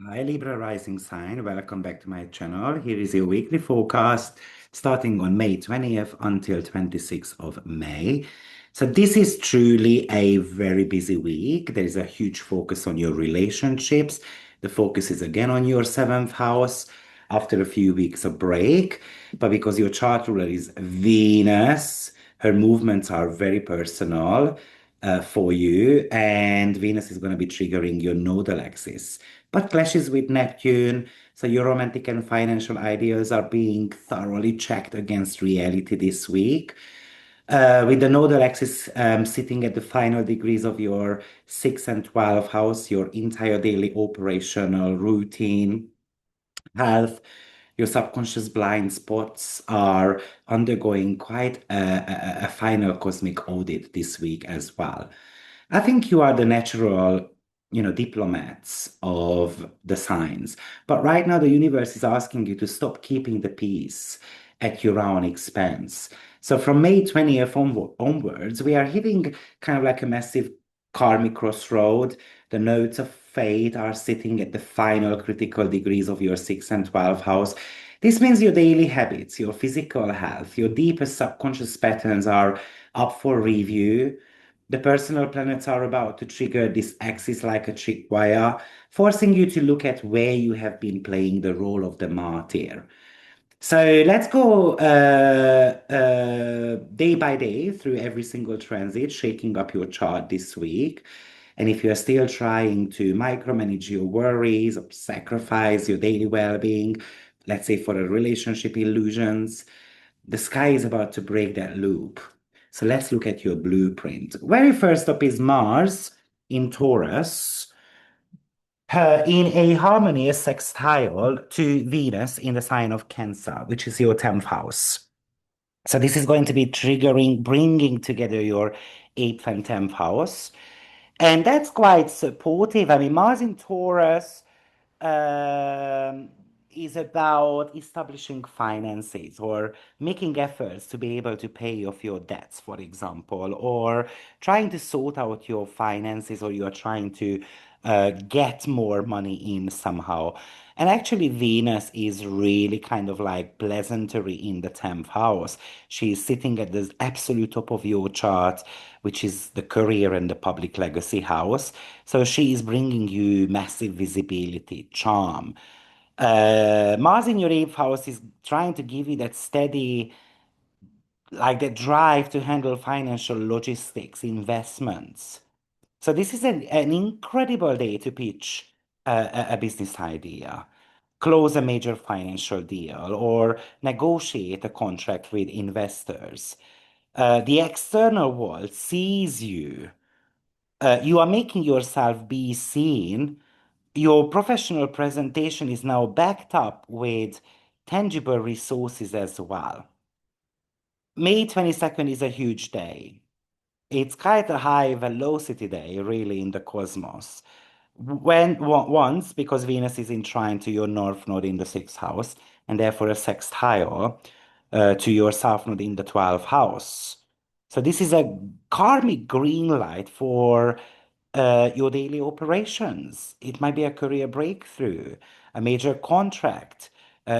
Hi Libra rising sign, welcome back to my channel. Here is your weekly forecast starting on May 20th until 26th of May. So this is truly a very busy week. There is a huge focus on your relationships. The focus is again on your seventh house after a few weeks of break. But because your chart ruler is Venus, her movements are very personal for you, and Venus is going to be triggering your nodal axis but clashes with Neptune. So your romantic and financial ideals are being thoroughly checked against reality this week. With the nodal axis sitting at the final degrees of your 6th and 12th house, your entire daily operational routine, health, your subconscious blind spots are undergoing quite a final cosmic audit this week as well. I think you are the natural, diplomats of the signs. But right now, the universe is asking you to stop keeping the peace at your own expense. So from May 20th onwards, we are hitting kind of like a massive karmic crossroad. The nodes of fate are sitting at the final critical degrees of your 6th and 12th house. This means your daily habits, your physical health, your deepest subconscious patterns are up for review. The personal planets are about to trigger this axis like a tripwire, forcing you to look at where you have been playing the role of the martyr. So let's go day by day through every single transit, shaking up your chart this week. And if you're still trying to micromanage your worries or sacrifice your daily well-being, let's say for a relationship illusions, the sky is about to break that loop. So let's look at your blueprint. Very first up is Mars in Taurus, in a harmonious sextile to Venus in the sign of Cancer, which is your 10th house. So this is going to be triggering, bringing together your 8th and 10th house. And that's quite supportive. I mean, Mars in Taurus um, is about establishing finances or making efforts to be able to pay off your debts, for example, or trying to sort out your finances, or you're trying to get more money in somehow. And actually, Venus is really kind of like pleasantry in the 10th house. She's sitting at the absolute top of your chart, which is the career and the public legacy house. So she is bringing you massive visibility, charm. Mars in your eighth house is trying to give you that steady, like that drive to handle financial logistics, investments. So this is an incredible day to pitch a business idea, close a major financial deal, or negotiate a contract with investors. The external world sees you. You are making yourself be seen. Your professional presentation is now backed up with tangible resources as well. May 22nd is a huge day. It's quite a high velocity day, really, in the cosmos. Once, because Venus is in trine to your north node in the sixth house, and therefore a sextile to your south node in the 12th house. So this is a karmic green light for your daily operations. It might be a career breakthrough, a major contract,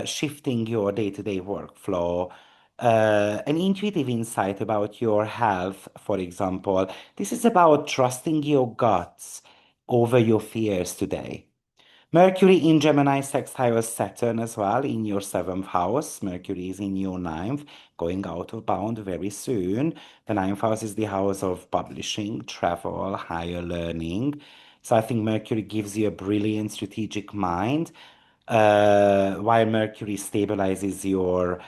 shifting your day-to-day workflow, an intuitive insight about your health, for example. This is about trusting your guts over your fears today. Mercury in Gemini sextiles Saturn as well in your seventh house. Mercury is in your ninth, going out of bound very soon. The ninth house is the house of publishing, travel, higher learning. So I think Mercury gives you a brilliant strategic mind, while Mercury stabilizes your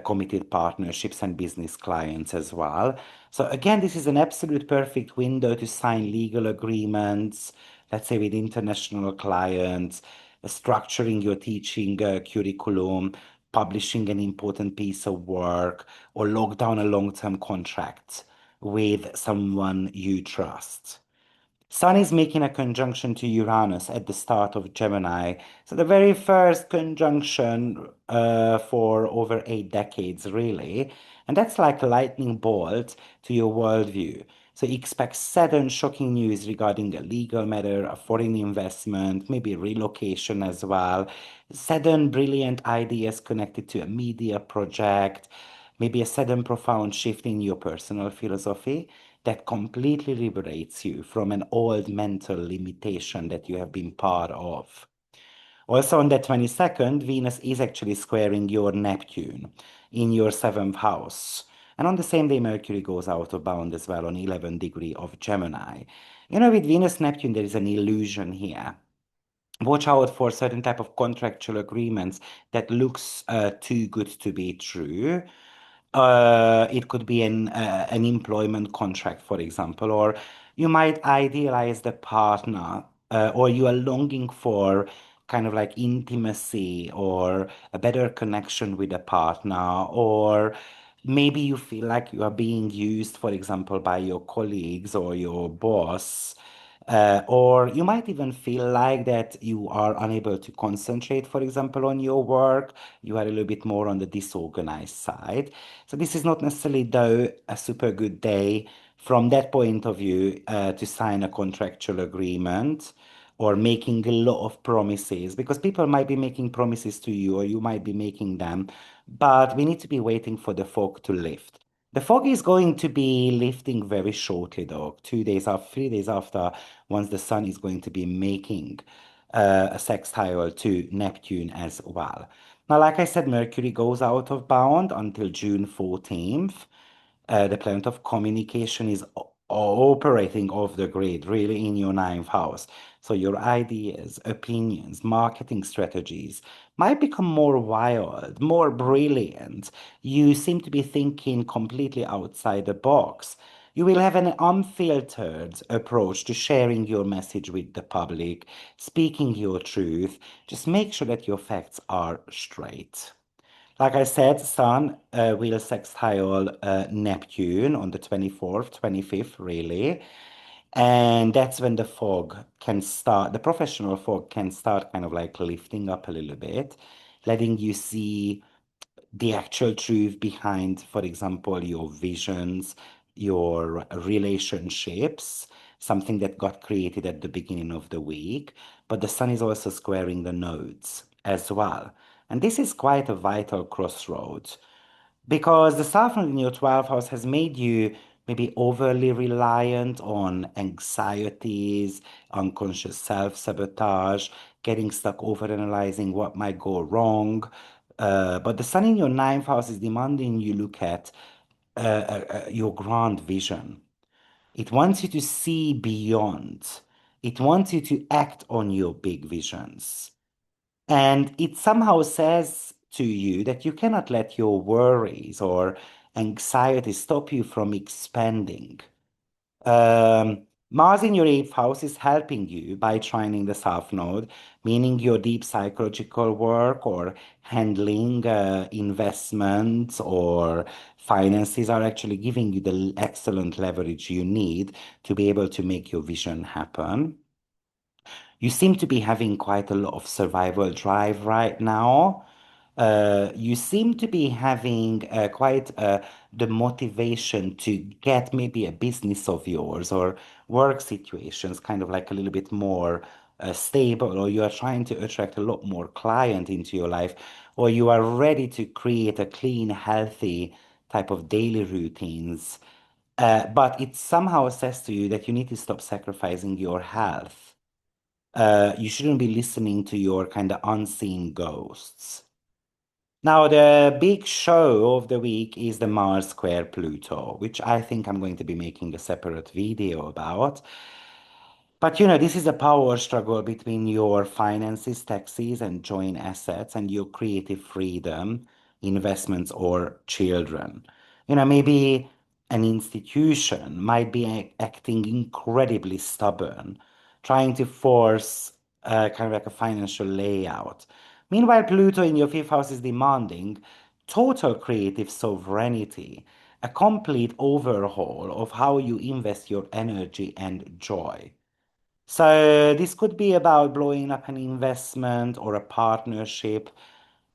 committed partnerships and business clients as well. So again, this is an absolute perfect window to sign legal agreements, let's say with international clients, structuring your teaching curriculum, publishing an important piece of work, or lock down a long-term contract with someone you trust. Sun is making a conjunction to Uranus at the start of Gemini. So the very first conjunction for over 8 decades, really. And that's like a lightning bolt to your worldview. So expect sudden shocking news regarding a legal matter, a foreign investment, maybe relocation as well. Sudden brilliant ideas connected to a media project, maybe a sudden profound shift in your personal philosophy that completely liberates you from an old mental limitation that you have been part of. Also, on the 22nd, Venus is actually squaring your Neptune in your seventh house. And on the same day, Mercury goes out of bound as well on 11 degree of Gemini. With Venus Neptune, there is an illusion here. Watch out for certain type of contractual agreements that looks too good to be true. It could be an employment contract, for example, or you might idealize the partner, or you are longing for kind of like intimacy or a better connection with a partner, or maybe you feel like you are being used, for example, by your colleagues or your boss. Or you might even feel like that you are unable to concentrate, for example, on your work. You are a little bit more on the disorganized side. So this is not necessarily, though, a super good day from that point of view to sign a contractual agreement or making a lot of promises, because people might be making promises to you or you might be making them, but we need to be waiting for the fog to lift. The fog is going to be lifting very shortly, though, 2 days after, 3 days after, once the sun is going to be making a sextile to Neptune as well. Now, like I said, Mercury goes out of bound until June 14th. The planet of communication is operating off the grid, really in your ninth house. So your ideas, opinions, marketing strategies might become more wild, more brilliant. You seem to be thinking completely outside the box. You will have an unfiltered approach to sharing your message with the public, speaking your truth. Just make sure that your facts are straight. Like I said, Sun will sextile Neptune on the 24th, 25th, really. And that's when the fog can start, the professional fog can start kind of like lifting up a little bit, letting you see the actual truth behind, for example, your visions, your relationships, something that got created at the beginning of the week. But the sun is also squaring the nodes as well. And this is quite a vital crossroads because the South Node in your 12th house has made you maybe overly reliant on anxieties, unconscious self-sabotage, getting stuck overanalyzing what might go wrong. But the sun in your ninth house is demanding you look at your grand vision. It wants you to see beyond. It wants you to act on your big visions. And it somehow says to you that you cannot let your worries or anxiety stop you from expanding. Mars in your eighth house is helping you by trining the South Node, meaning your deep psychological work or handling investments or finances are actually giving you the excellent leverage you need to be able to make your vision happen. You seem to be having quite a lot of survival drive right now. You seem to be having quite the motivation to get maybe a business of yours or work situations kind of like a little bit more stable, or you are trying to attract a lot more client into your life, or you are ready to create a clean, healthy type of daily routines. But it somehow says to you that you need to stop sacrificing your health. You shouldn't be listening to your kind of unseen ghosts. Now, the big show of the week is the Mars square Pluto, which I think I'm going to be making a separate video about. But this is a power struggle between your finances, taxes, and joint assets, and your creative freedom, investments, or children. Maybe an institution might be acting incredibly stubborn, trying to force kind of like a financial layout. Meanwhile, Pluto in your fifth house is demanding total creative sovereignty, a complete overhaul of how you invest your energy and joy. So this could be about blowing up an investment or a partnership.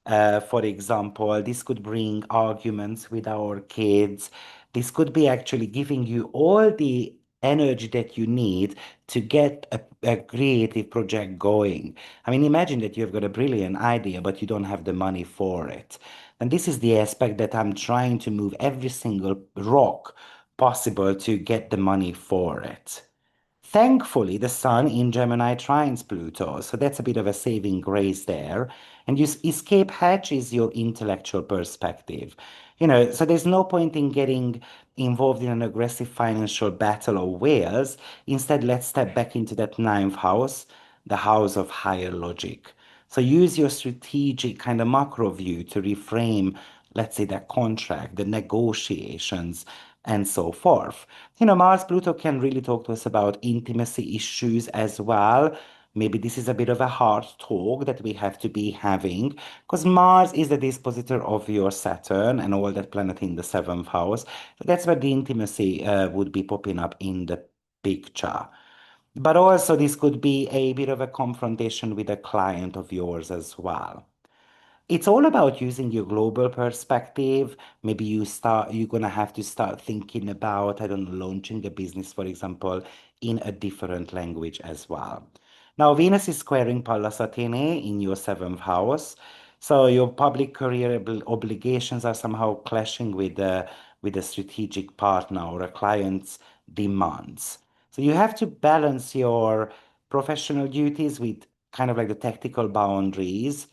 For example, this could bring arguments with our kids. This could be actually giving you all the energy that you need to get a creative project going. I mean, imagine that you've got a brilliant idea, but you don't have the money for it. And this is the aspect that I'm trying to move every single rock possible to get the money for it. Thankfully, the Sun in Gemini trines Pluto, so that's a bit of a saving grace there. And you escape hatch is your intellectual perspective. So there's no point in getting involved in an aggressive financial battle or wars. Instead, let's step back into that ninth house, the house of higher logic. So use your strategic kind of macro view to reframe, let's say, that contract, the negotiations, and so forth. Mars-Pluto can really talk to us about intimacy issues as well. Maybe this is a bit of a hard talk that we have to be having because Mars is the dispositor of your Saturn and all that planet in the seventh house. So that's where the intimacy would be popping up in the picture. But also, this could be a bit of a confrontation with a client of yours as well. It's all about using your global perspective. Maybe you're gonna have to start thinking about, I don't know, launching a business, for example, in a different language as well. Now, Venus is squaring Pallas Athene in your seventh house. So your public career obligations are somehow clashing with a strategic partner or a client's demands. So you have to balance your professional duties with kind of like the tactical boundaries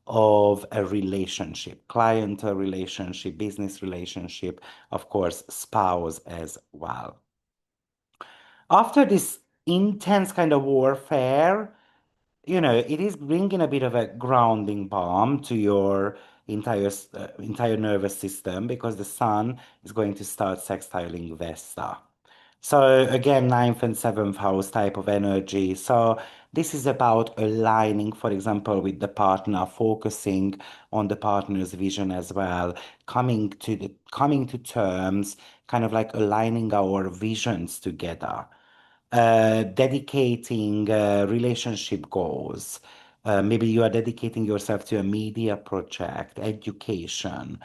of a relationship, client relationship, business relationship, of course, spouse as well. After this intense kind of warfare, it is bringing a bit of a grounding balm to your entire nervous system because the sun is going to start sextiling Vesta. So again, ninth and seventh house type of energy. So this is about aligning, for example, with the partner, focusing on the partner's vision as well, coming to terms, kind of like aligning our visions together, dedicating relationship goals. Maybe you are dedicating yourself to a media project, education,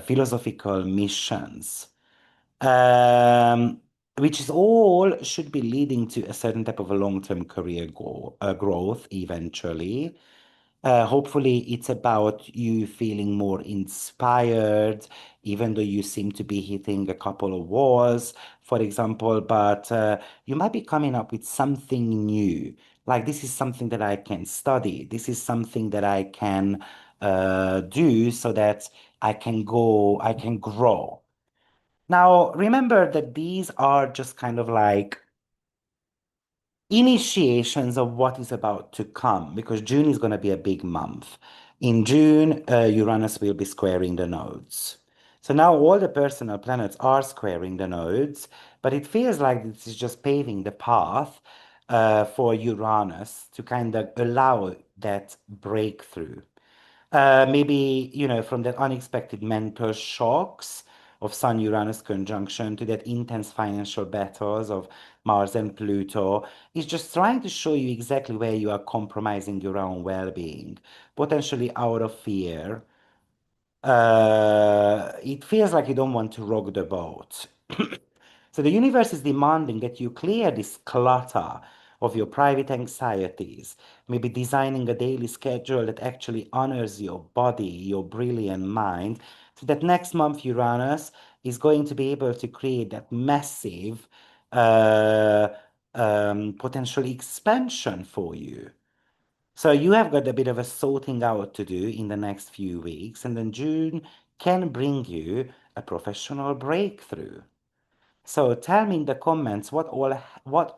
philosophical missions, um, which is all should be leading to a certain type of a long-term career goal, growth eventually. Hopefully, it's about you feeling more inspired, even though you seem to be hitting a couple of walls, for example, but you might be coming up with something new. Like, this is something that I can study. This is something that I can do so that I can grow. Now, remember that these are just kind of like initiations of what is about to come because June is going to be a big month. In June, Uranus will be squaring the nodes. So now all the personal planets are squaring the nodes, but it feels like this is just paving the path for Uranus to kind of allow that breakthrough. Maybe, from that unexpected mental shocks of Sun Uranus conjunction to that intense financial battles of Mars and Pluto, is just trying to show you exactly where you are compromising your own well-being, potentially out of fear. It feels like you don't want to rock the boat. So the universe is demanding that you clear this clutter of your private anxieties, maybe designing a daily schedule that actually honors your body, your brilliant mind, so that next month Uranus is going to be able to create that massive uh, potential expansion for you. So you have got a bit of a sorting out to do in the next few weeks, and then June can bring you a professional breakthrough. So tell me in the comments what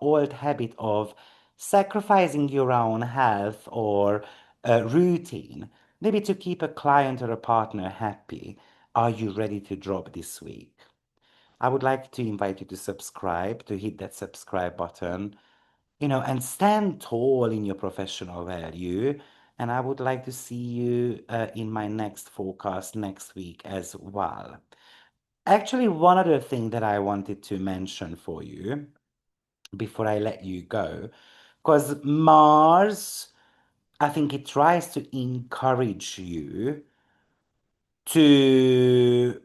old habit of sacrificing your own health or routine, maybe to keep a client or a partner happy, are you ready to drop this week? I would like to invite you to subscribe, to hit that subscribe button, and stand tall in your professional value. And I would like to see you in my next forecast next week as well. Actually, one other thing that I wanted to mention for you before I let you go, because Mars, I think it tries to encourage you to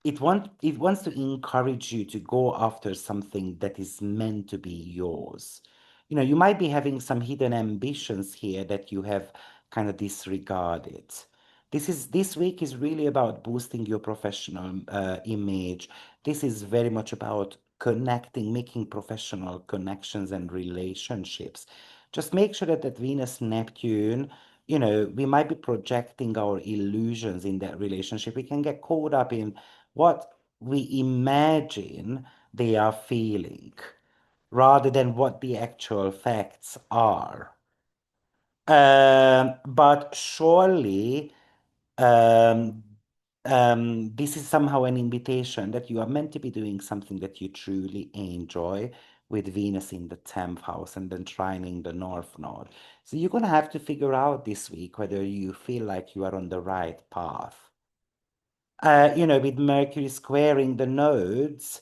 it wants to encourage you to go after something that is meant to be yours. You know, you might be having some hidden ambitions here that you have kind of disregarded. This week is really about boosting your professional image. This is very much about connecting, making professional connections and relationships. Just make sure that Venus Neptune, you know, we might be projecting our illusions in that relationship. We can get caught up in what we imagine they are feeling rather than what the actual facts are. But surely, um, this is somehow an invitation that you are meant to be doing something that you truly enjoy with Venus in the 10th house and then trining the North Node. So you're going to have to figure out this week whether you feel like you are on the right path. You know, with Mercury squaring the nodes,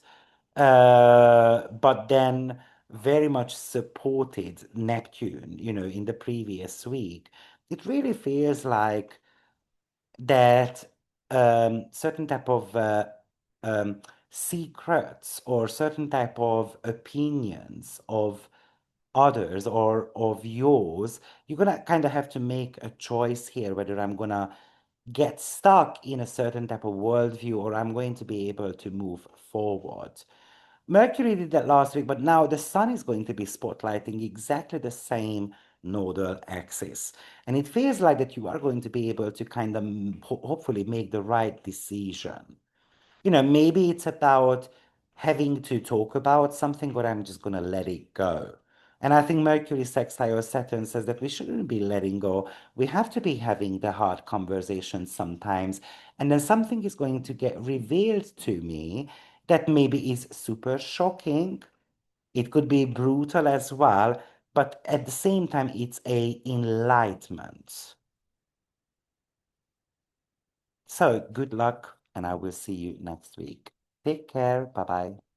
but then very much supported Neptune, you know, in the previous week. It really feels like that certain type of um, secrets or certain type of opinions of others or of yours, you're gonna kind of have to make a choice here whether I'm gonna get stuck in a certain type of worldview or I'm going to be able to move forward. Mercury did that last week, but now the sun is going to be spotlighting exactly the same nodal axis. And it feels like that you are going to be able to kind of hopefully make the right decision. You know, maybe it's about having to talk about something, but I'm just going to let it go. And I think Mercury sextile Saturn says that we shouldn't be letting go. We have to be having the hard conversations sometimes. And then something is going to get revealed to me that maybe is super shocking. It could be brutal as well, but at the same time, it's a enlightenment. So good luck, and I will see you next week. Take care. Bye bye.